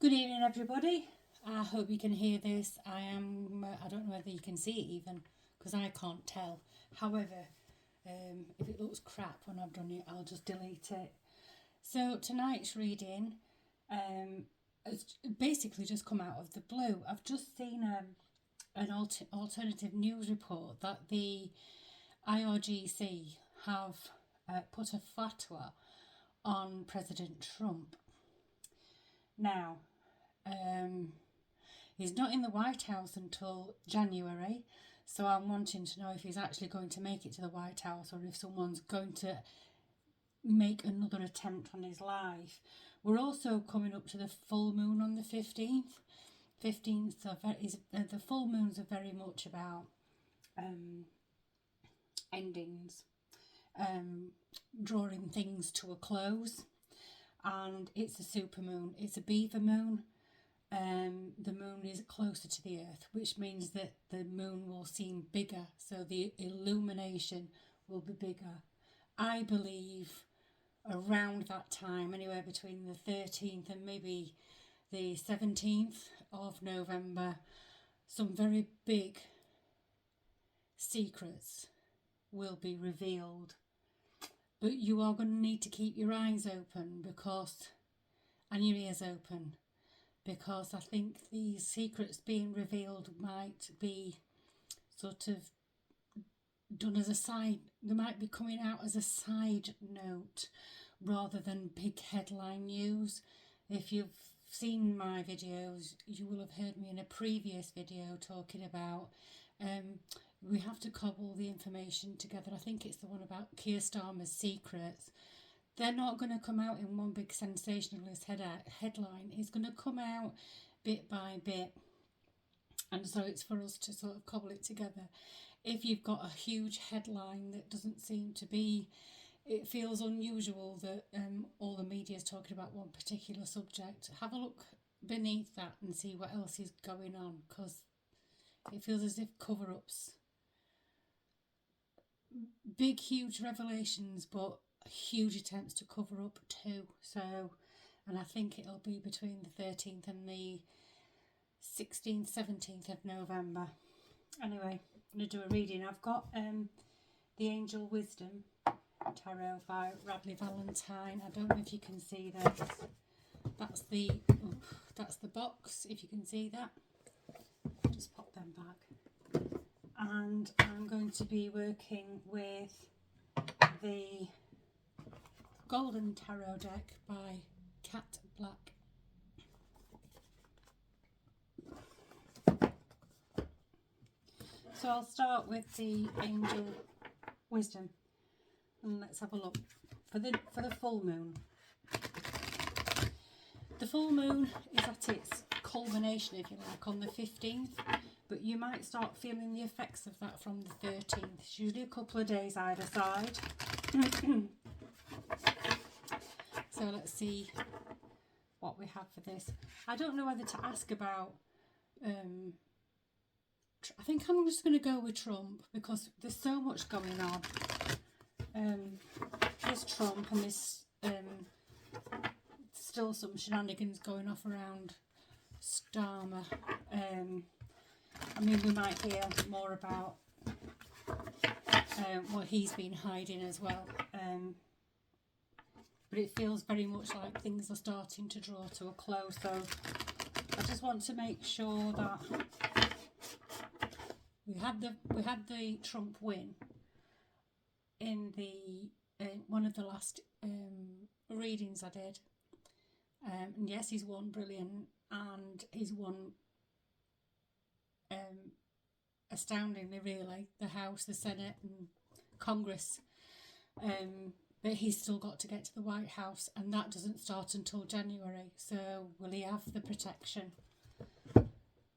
Good evening, everybody. I hope you can hear this. I don't know whether you can see it even, because I can't tell. However, if it looks crap when I've done it, I'll just delete it. So tonight's reading has basically just come out of the blue. I've just seen an alternative news report that the IRGC have put a fatwa on President Trump. Now, he's not in the White House until January, so I'm wanting to know if he's actually going to make it to the White House or if someone's going to make another attempt on his life. We're also coming up to the full moon on the 15th. The full moons are very much about endings, drawing things to a close. And it's a supermoon, it's a beaver moon. The moon is closer to the earth, which means that the moon will seem bigger, so the illumination will be bigger. I believe around that time, anywhere between the 13th and maybe the 17th of November, some very big secrets will be revealed. But you are going to need to keep your eyes open and your ears open, because I think these secrets being revealed might be sort of done as a side, they might be coming out as a side note rather than big headline news. If you've seen my videos, you will have heard me in a previous video talking about we have to cobble the information together. I think it's the one about Keir Starmer's secrets. They're not going to come out in one big sensationalist headline. It's going to come out bit by bit. And so it's for us to sort of cobble it together. If you've got a huge headline that doesn't seem to be, it feels unusual that all the media is talking about one particular subject, have a look beneath that and see what else is going on, because it feels as if cover-ups, big huge revelations, but huge attempts to cover up too. So, and I think it'll be between the 13th and the 16th, 17th of November. Anyway, I'm going to do a reading. I've got the Angel Wisdom Tarot by Radley Valentine. I don't know if you can see this. That's the box, if you can see that. Just pop them back. And I'm going to be working with the Golden Tarot deck by Cat Black. So I'll start with the Angel Wisdom, and let's have a look for the full moon. The full moon is at its culmination, if you like, on the 15th, but you might start feeling the effects of that from the 13th. It's usually a couple of days either side. So let's see what we have for this. I don't know whether to ask about I think I'm just going to go with Trump, because there's so much going on. There's Trump, and there's still some shenanigans going off around Starmer. I mean, we might hear more about what he's been hiding as well. But it feels very much like things are starting to draw to a close. So I just want to make sure that we had the Trump win in the one of the last readings I did. And yes, he's won brilliant, and he's won astoundingly, really, the House, the Senate and Congress. But he's still got to get to the White House, and that doesn't start until January. So will he have the protection?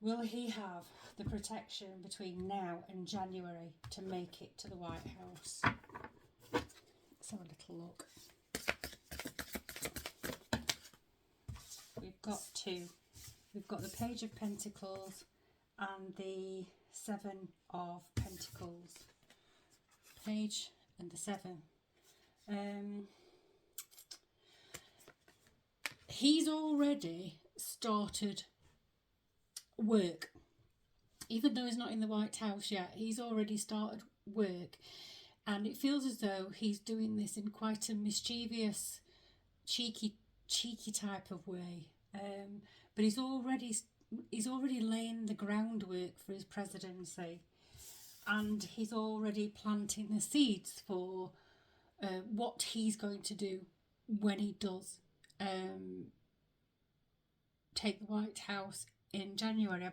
Will he have the protection between now and January to make it to the White House? Let's have a little look. We've got two. We've got the Page of Pentacles and the Seven of Pentacles. Page and the Seven. He's already started work. Even though he's not in the White House yet, he's already started work. And it feels as though he's doing this in quite a mischievous, cheeky type of way. But he's already laying the groundwork for his presidency. And he's already planting the seeds for what he's going to do when he does take the White House in January. I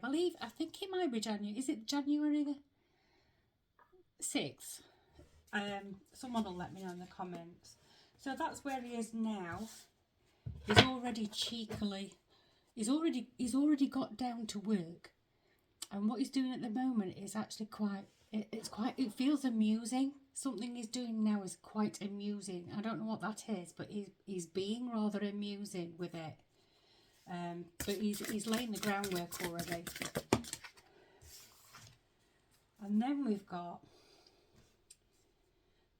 think it might be January. Is it January the 6th? Someone will let me know in the comments. So that's where he is now. He's already cheekily, he's already got down to work, and what he's doing at the moment is actually it feels amusing. Something he's doing now is quite amusing. I don't know what that is, but he's being rather amusing with it. But he's laying the groundwork already. And then we've got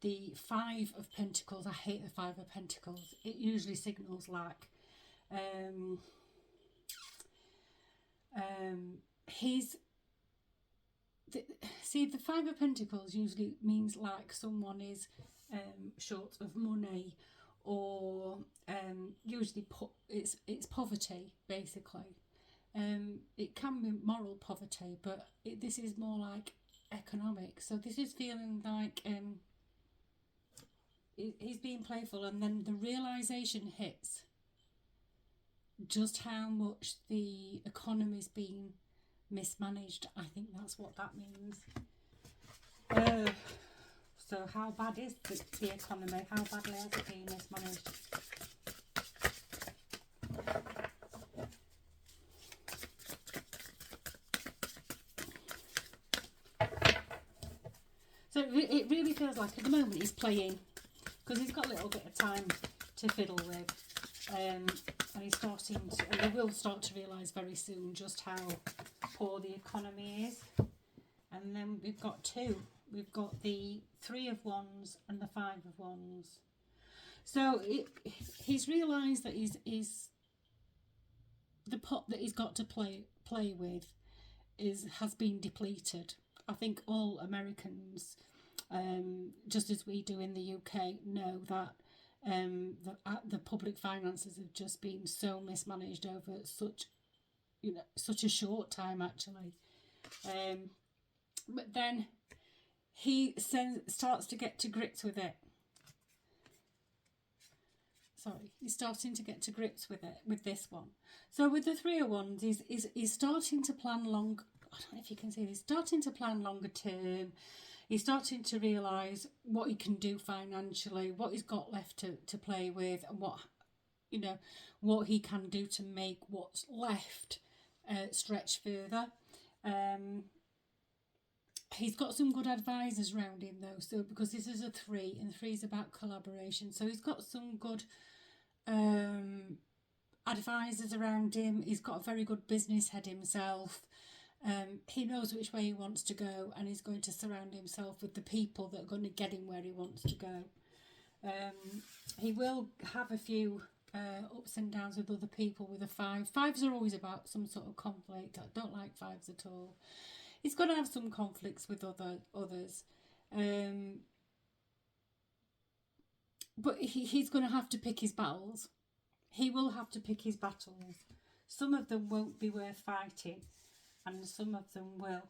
the Five of Pentacles. I hate the Five of Pentacles. It usually signals lack. The Five of Pentacles usually means like someone is short of money, or usually it's poverty basically. It can be moral poverty, but this is more like economic. So this is feeling like he's being playful, and then the realization hits just how much the economy's been mismanaged. I think that's what that means. So how bad is the economy? How badly has it been mismanaged? So it really feels like at the moment he's playing, because he's got a little bit of time to fiddle with, and he's starting to, and he will start to realise very soon just how poor the economy is. And then we've got two. We've got the Three of Wands and the Five of Wands. So he's realised that the pot that he's got to play with has been depleted. I think all Americans, just as we do in the UK, know that the public finances have just been so mismanaged over such a short time actually. But then he starts to get to grips with it. He's starting to get to grips with it, with this one. So with the Three of Wands, he's starting to plan long. I don't know if you can see. He's starting to plan longer term. He's starting to realise what he can do financially, what he's got left to play with, and what he can do to make what's left stretch further. He's got some good advisors around him though, so because this is a 3 and 3 is about collaboration, so he's got some good advisors around him. He's got a very good business head himself. He knows which way he wants to go, and he's going to surround himself with the people that are going to get him where he wants to go. He will have a few ups and downs with other people with a 5. 5s are always about some sort of conflict. I don't like 5s at all. He's going to have some conflicts with others. But he's going to have to pick his battles. He will have to pick his battles. Some of them won't be worth fighting, and some of them will.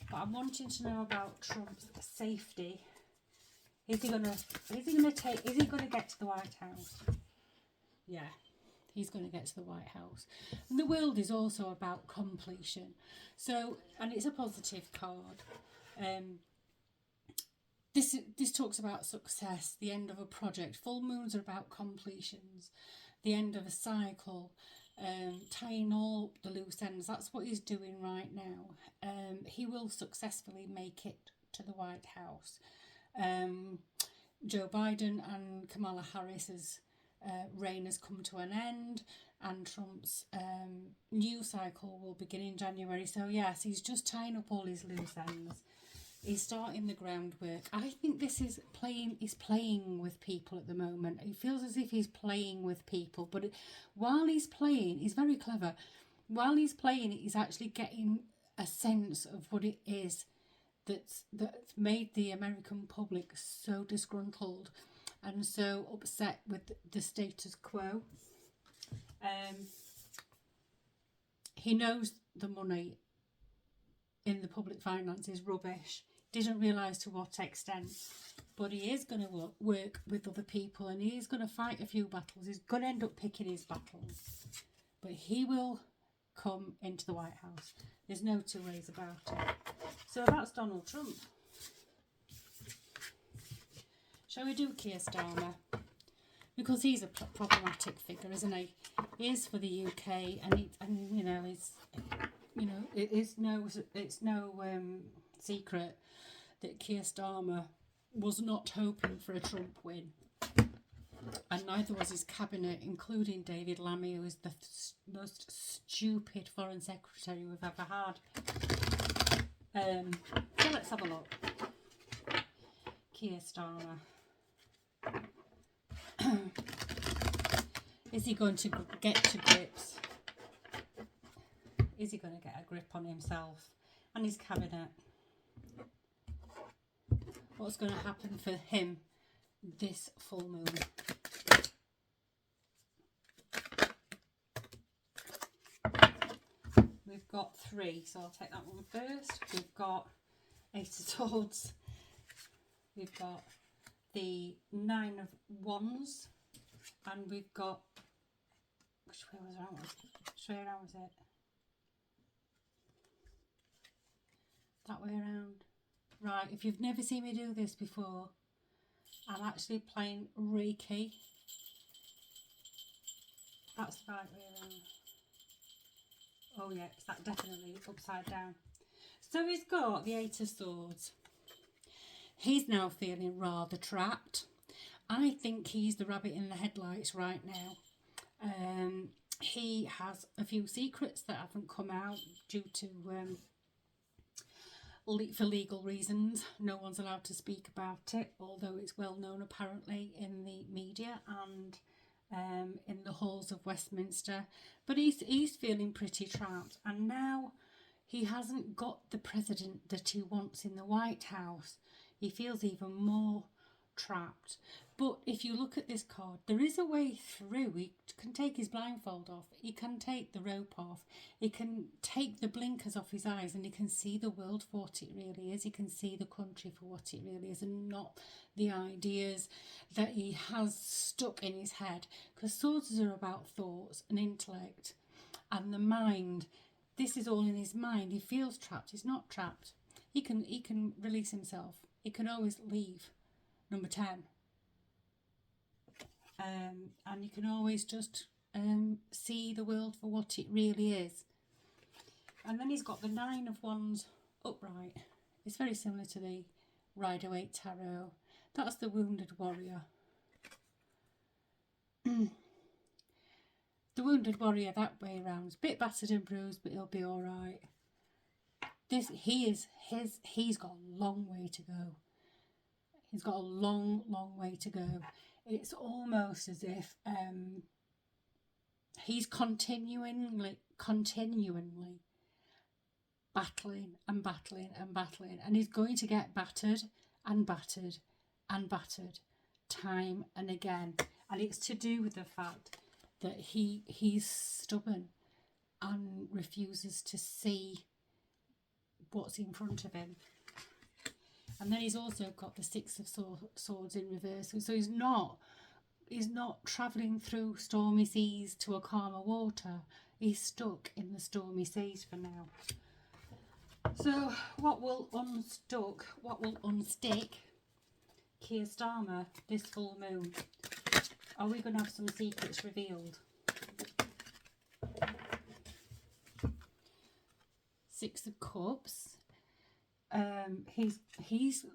But I'm wanting to know about Trump's safety. Is he going to get to the White House? Yeah, he's going to get to the White House. And the World is also about completion. So, and it's a positive card. This talks about success, the end of a project. Full moons are about completions, the end of a cycle, tying all the loose ends. That's what he's doing right now. He will successfully make it to the White House. Joe Biden and Kamala Harris's reign has come to an end, and Trump's new cycle will begin in January. So yes, he's just tying up all his loose ends. He's starting the groundwork. I think this is he's playing with people at the moment. It feels as if he's playing with people, but while he's playing, he's very clever. While he's playing, he's actually getting a sense of what it is that's made the American public so disgruntled and so upset with the status quo. He knows the money in the public finance is rubbish. Didn't realise to what extent, but he is going to work with other people, and he is going to fight a few battles. He's going to end up picking his battles, but he will come into the White House. There's no two ways about it. So that's Donald Trump. Shall we do Keir Starmer? Because he's a problematic figure, isn't he? He is for the UK, and you know, it's no secret that Keir Starmer was not hoping for a Trump win, and neither was his cabinet, including David Lammy, who is the most stupid foreign secretary we've ever had. So let's have a look. Keir Starmer. Is he going to get to grips? Is he going to get a grip on himself and his cabinet? What's going to happen for him this full moon? We've got 3, so I'll take that one first. We've got 8 of Swords. We've got the 9 of Wands. And we've got, which way was around? Which way around was it? That way around. Right, if you've never seen me do this before, I'm actually playing Reiki. That's the right way around. Oh yeah, it's that definitely upside down. So he's got the 8 of Swords. He's now feeling rather trapped. I think he's the rabbit in the headlights right now. He has a few secrets that haven't come out due to for legal reasons. No one's allowed to speak about it, although it's well known apparently in the media and in the halls of Westminster. But he's feeling pretty trapped, and now he hasn't got the president that he wants in the White House. He feels even more trapped. But if you look at this card, there is a way through. He can take his blindfold off, he can take the rope off, he can take the blinkers off his eyes, and he can see the world for what it really is. He can see the country for what it really is, and not the ideas that he has stuck in his head, because swords are about thoughts and intellect and the mind. This is all in his mind. He feels trapped. He's not trapped. He can release himself. He can always leave number 10. And you can always just see the world for what it really is. And then he's got the 9 of Wands upright. It's very similar to the Rider-Waite Tarot. That's the Wounded Warrior. The Wounded Warrior that way around. It's a bit battered and bruised, but he'll be alright. He's got a long way to go. He's got a long, long way to go. It's almost as if he's continually battling and battling and battling, and he's going to get battered and battered and battered time and again. And it's to do with the fact that he's stubborn and refuses to see what's in front of him. And then he's also got the 6 of Swords in reverse. So he's not travelling through stormy seas to a calmer water. He's stuck in the stormy seas for now. So what will unstick Keir Starmer this full moon? Are we going to have some secrets revealed? 6 of Cups. He's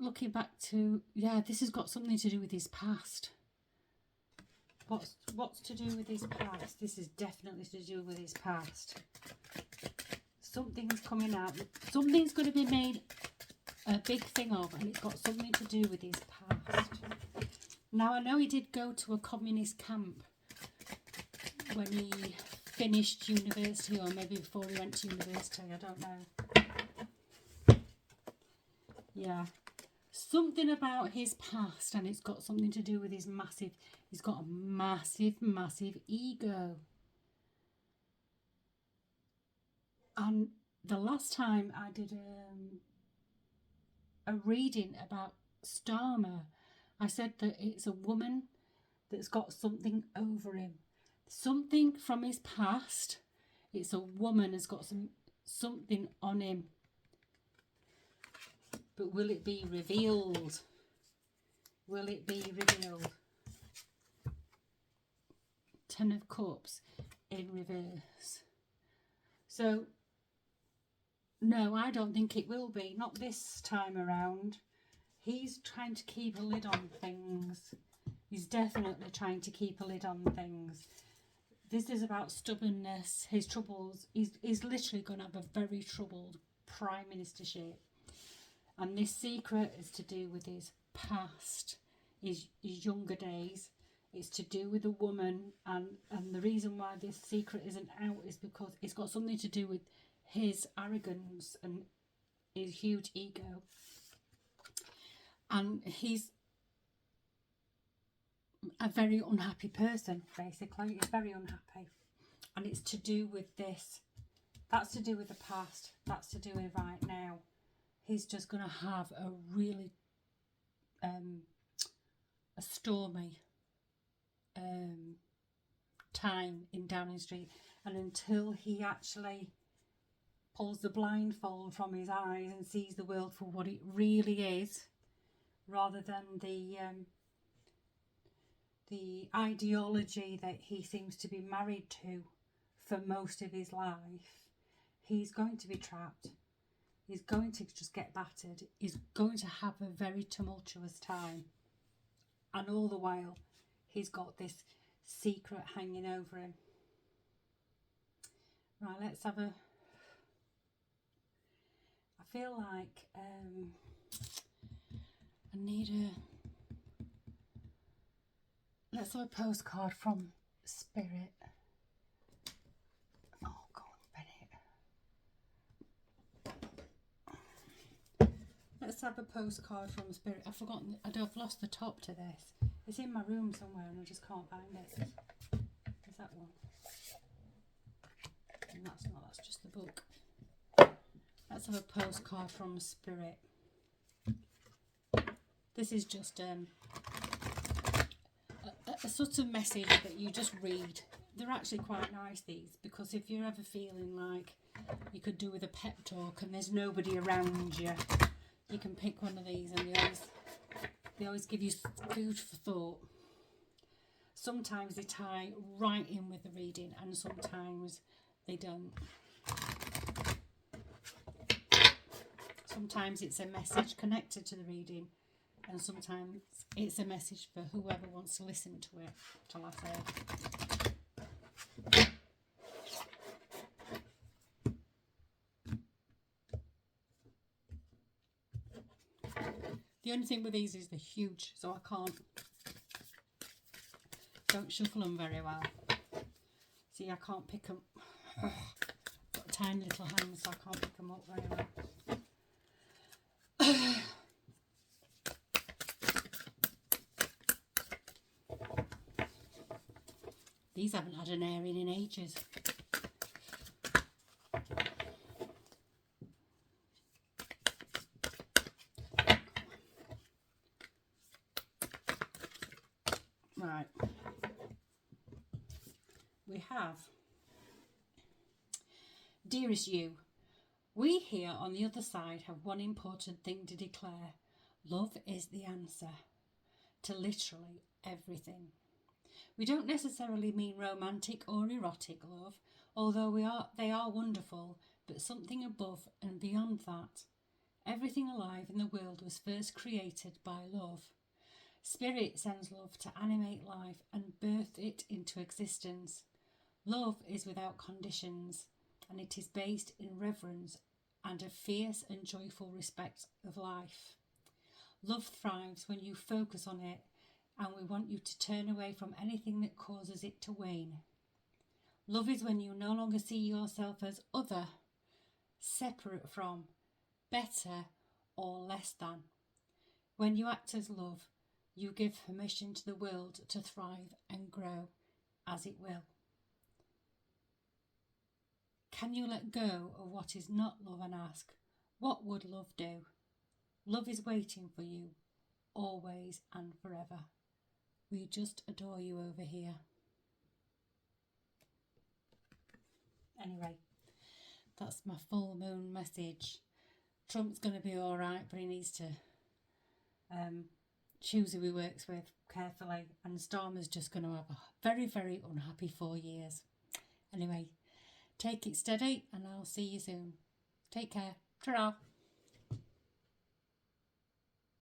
looking back to, this has got something to do with his past. What's to do with his past? This is definitely to do with his past. Something's coming out. Something's going to be made a big thing of, and it's got something to do with his past. Now, I know he did go to a communist camp when he finished university, or maybe before he went to university, I don't know. Yeah. Something about his past, and it's got something to do with his massive, he's got a massive, massive ego. And the last time I did a reading about Starmer, I said that it's a woman that's got something over him. Something from his past. It's a woman has got something on him. But will it be revealed? Will it be revealed? Ten of Cups in reverse. So, no, I don't think it will be. Not this time around. He's trying to keep a lid on things. He's definitely trying to keep a lid on things. This is about stubbornness, his troubles. He's literally going to have a very troubled prime ministership. And this secret is to do with his past, his younger days. It's to do with a woman. And the reason why this secret isn't out is because it's got something to do with his arrogance and his huge ego. And he's a very unhappy person, basically. He's very unhappy. And it's to do with this. That's to do with the past. That's to do with right now. He's just going to have a really a stormy time in Downing Street. And until he actually pulls the blindfold from his eyes and sees the world for what it really is, rather than the ideology that he seems to be married to for most of his life, he's going to be trapped. He's going to just get battered. He's going to have a very tumultuous time. And all the while, he's got this secret hanging over him. Right, let's have a... I feel like I need a... Let's have a postcard from Spirit. Oh, go on, Bennett. Let's have a postcard from Spirit. I've forgotten, I've lost the top to this. It's in my room somewhere and I just can't find it. Is that one? And that's not, that's just the book. Let's have a postcard from Spirit. This is just a sort of message that you just read. They're actually quite nice, these, because if you're ever feeling like you could do with a pep talk and there's nobody around you, you can pick one of these, and they always give you food for thought. Sometimes they tie right in with the reading and sometimes they don't. Sometimes it's a message connected to the reading, and sometimes it's a message for whoever wants to listen to it, shall I say. The only thing with these is they're huge, so I don't shuffle them very well. See, I can't pick them. Got tiny little hands, so I can't pick them up very well. These haven't had an airing in ages. Right. We have, dearest you, we here on the other side have one important thing to declare. Love is the answer to literally everything. We don't necessarily mean romantic or erotic love, although they are wonderful, but something above and beyond that. Everything alive in the world was first created by love. Spirit sends love to animate life and birth it into existence. Love is without conditions, and it is based in reverence and a fierce and joyful respect of life. Love thrives when you focus on it, and we want you to turn away from anything that causes it to wane. Love is when you no longer see yourself as other, separate from, better, or less than. When you act as love, you give permission to the world to thrive and grow as it will. Can you let go of what is not love and ask, what would love do? Love is waiting for you, always and forever. We just adore you over here. Anyway, that's my full moon message. Trump's going to be all right, but he needs to choose who he works with carefully. And Starmer's just going to have a very, very unhappy 4 years. Anyway, take it steady and I'll see you soon. Take care. Ta-ra.